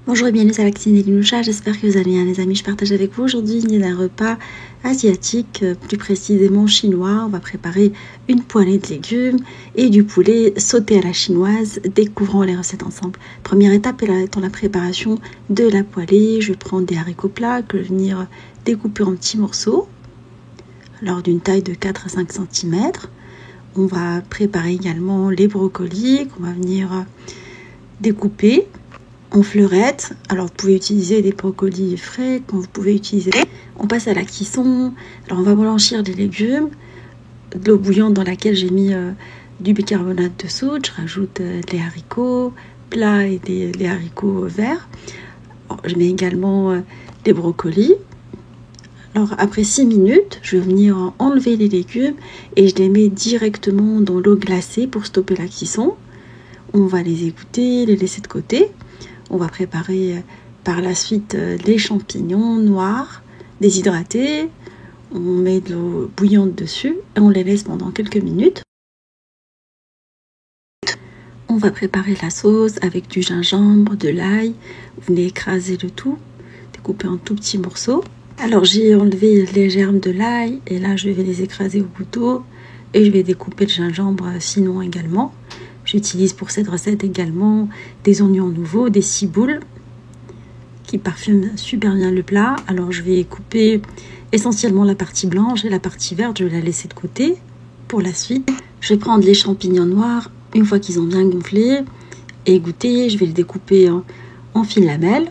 Bonjour et bienvenue à la cuisine des Linoucha, j'espère que vous allez bien les amis. Je partage avec vous aujourd'hui un repas asiatique, plus précisément chinois. On va préparer une poêlée de légumes et du poulet sauté à la chinoise. Découvrons les recettes ensemble. Première étape est dans la préparation de la poêlée. Je vais prendre des haricots plats que je vais venir découper en petits morceaux, alors d'une taille de 4 à 5 cm. On va préparer également les brocolis qu'on va venir découper en fleurettes. Alors vous pouvez utiliser des brocolis frais quand vous pouvez utiliser. On passe à la cuisson. Alors on va blanchir des légumes, de l'eau bouillante dans laquelle j'ai mis du bicarbonate de soude. Je rajoute les haricots plats et les haricots verts. Alors, je mets également les brocolis. Alors après 6 minutes, je vais venir enlever les légumes et je les mets directement dans l'eau glacée pour stopper la cuisson. On va les égoutter, les laisser de côté. On va préparer par la suite les champignons noirs déshydratés. On met de l'eau bouillante dessus et on les laisse pendant quelques minutes. On va préparer la sauce avec du gingembre, de l'ail. Vous venez écraser le tout, découper en tout petits morceaux. Alors j'ai enlevé les germes de l'ail et là je vais les écraser au couteau et je vais découper le gingembre sinon également. J'utilise pour cette recette également des oignons nouveaux, des ciboules qui parfument super bien le plat. Alors je vais couper essentiellement la partie blanche et la partie verte, je vais la laisser de côté. Pour la suite, je vais prendre les champignons noirs, une fois qu'ils ont bien gonflé et égoutter, je vais les découper en fines lamelles.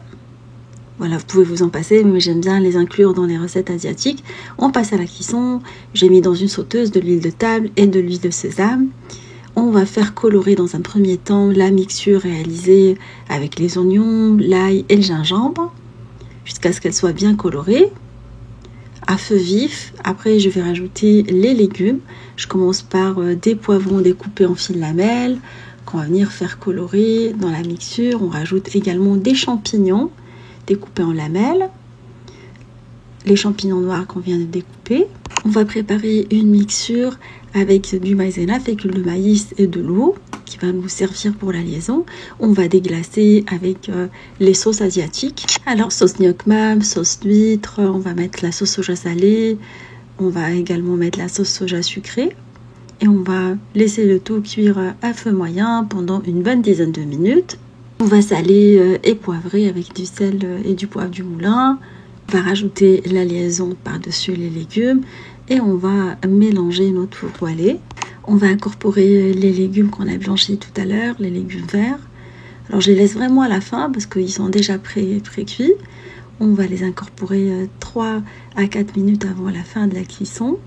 Voilà, vous pouvez vous en passer, mais j'aime bien les inclure dans les recettes asiatiques. On passe à la cuisson. J'ai mis dans une sauteuse de l'huile de table et de l'huile de sésame. On va faire colorer dans un premier temps la mixture réalisée avec les oignons, l'ail et le gingembre jusqu'à ce qu'elle soit bien colorée à feu vif. Après, je vais rajouter les légumes. Je commence par des poivrons découpés en fines lamelles qu'on va venir faire colorer dans la mixture. On rajoute également des champignons découpés en lamelles, les champignons noirs qu'on vient de découper. On va préparer une mixture avec du maïzena, fécule de maïs et de l'eau qui va nous servir pour la liaison. On va déglacer avec les sauces asiatiques. Alors sauce gnoc mam, sauce d'huître, on va mettre la sauce soja salée, on va également mettre la sauce soja sucrée et on va laisser le tout cuire à feu moyen pendant une bonne dizaine de minutes. On va saler et poivrer avec du sel et du poivre du moulin. On va rajouter la liaison par-dessus les légumes et on va mélanger notre poêlée. On va incorporer les légumes qu'on a blanchis tout à l'heure, les légumes verts. Alors je les laisse vraiment à la fin parce qu'ils sont déjà pré-cuits. On va les incorporer 3 à 4 minutes avant la fin de la cuisson.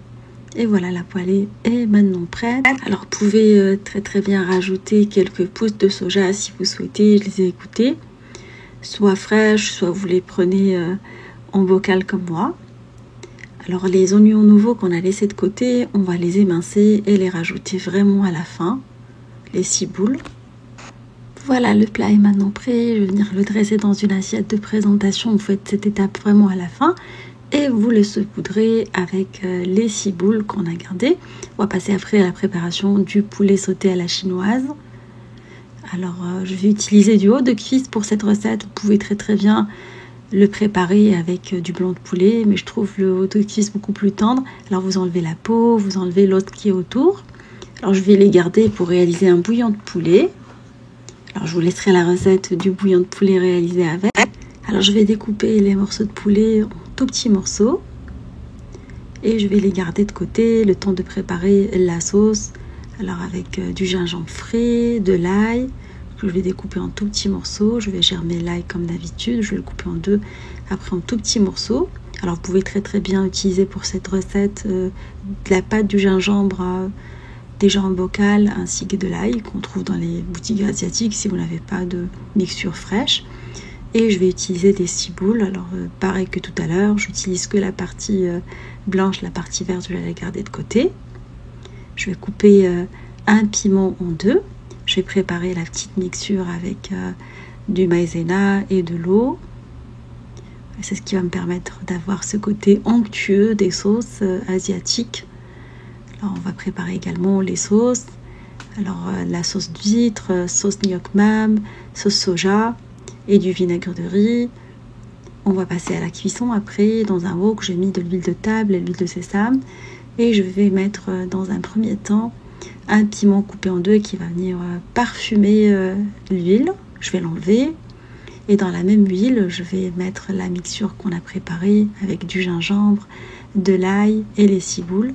Et voilà, la poêlée est maintenant prête. Alors vous pouvez très bien rajouter quelques pousses de soja si vous souhaitez. Je les ai égouttées, soit fraîches, soit vous les prenez en bocal comme moi. Alors les oignons nouveaux qu'on a laissés de côté, on va les émincer et les rajouter vraiment à la fin, les ciboules. Voilà, le plat est maintenant prêt. Je vais venir le dresser dans une assiette de présentation. Vous faites cette étape vraiment à la fin et vous le saupoudrez avec les ciboules qu'on a gardées. On va passer après à la préparation du poulet sauté à la chinoise. Alors je vais utiliser du haut de cuisse pour cette recette. Vous pouvez très bien le préparer avec du blanc de poulet, mais je trouve le haut de cuisse beaucoup plus tendre. Alors vous enlevez la peau, vous enlevez l'os qui est autour. Alors je vais les garder pour réaliser un bouillon de poulet. Alors je vous laisserai la recette du bouillon de poulet réalisé avec. Alors je vais découper les morceaux de poulet en tout petits morceaux et je vais les garder de côté le temps de préparer la sauce. Alors avec du gingembre frais, de l'ail que je vais découper en tout petits morceaux. Je vais germer l'ail comme d'habitude, je vais le couper en deux, après en tout petits morceaux. Alors vous pouvez très bien utiliser pour cette recette de la pâte, du gingembre déjà en bocal ainsi que de l'ail qu'on trouve dans les boutiques asiatiques si vous n'avez pas de mixture fraîche. Et je vais utiliser des ciboules. Alors pareil que tout à l'heure, j'utilise que la partie blanche, la partie verte je vais la garder de côté. Je vais couper un piment en deux. Je vais préparer la petite mixture avec du maïzena et de l'eau. C'est ce qui va me permettre d'avoir ce côté onctueux des sauces asiatiques. Alors on va préparer également les sauces. Alors la sauce d'huître, sauce gnoc mam, sauce soja et du vinaigre de riz. On va passer à la cuisson après. Dans un wok, j'ai mis de l'huile de table et de l'huile de sésame. Et je vais mettre dans un premier temps un piment coupé en deux qui va venir parfumer l'huile. Je vais l'enlever. Et dans la même huile, je vais mettre la mixture qu'on a préparée avec du gingembre, de l'ail et les ciboules,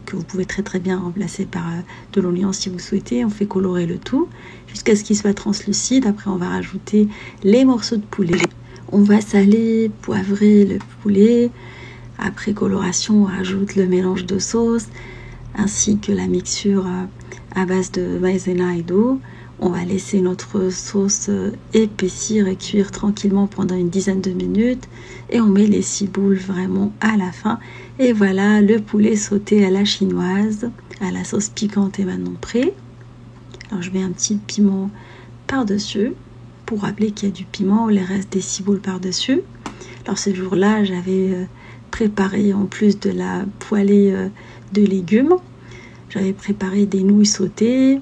que vous pouvez très bien remplacer par de l'oignon si vous souhaitez. On fait colorer le tout jusqu'à ce qu'il soit translucide. Après, on va rajouter les morceaux de poulet. On va saler, poivrer le poulet. Après coloration, on rajoute le mélange de sauce ainsi que la mixture à base de maïzena et d'eau. On va laisser notre sauce épaissir et cuire tranquillement pendant une dizaine de minutes. Et on met les ciboules vraiment à la fin. Et voilà, le poulet sauté à la chinoise, à la sauce piquante est maintenant prêt. Alors je mets un petit piment par-dessus pour rappeler qu'il y a du piment, les restes des ciboules par-dessus. Alors ce jour-là, j'avais préparé en plus de la poêlée de légumes. J'avais préparé des nouilles sautées.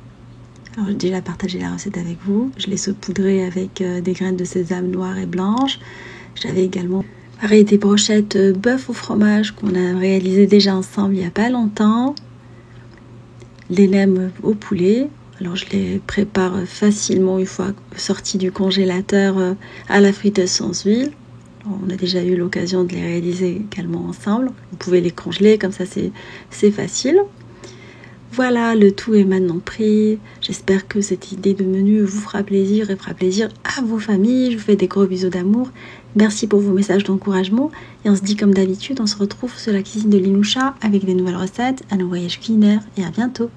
Alors, j'ai déjà partagé la recette avec vous. Je l'ai saupoudrée avec des graines de sésame noires et blanches. J'avais également préparé des brochettes bœuf au fromage qu'on a réalisées déjà ensemble il n'y a pas longtemps. Les nems au poulet. Alors, je les prépare facilement une fois sortis du congélateur à la friteuse sans huile. Alors, on a déjà eu l'occasion de les réaliser également ensemble. Vous pouvez les congeler, comme ça c'est facile. Voilà, le tout est maintenant prêt. J'espère que cette idée de menu vous fera plaisir et fera plaisir à vos familles. Je vous fais des gros bisous d'amour. Merci pour vos messages d'encouragement. Et on se dit comme d'habitude, on se retrouve sur la cuisine de Linoucha avec des nouvelles recettes, un voyage culinaire et à bientôt.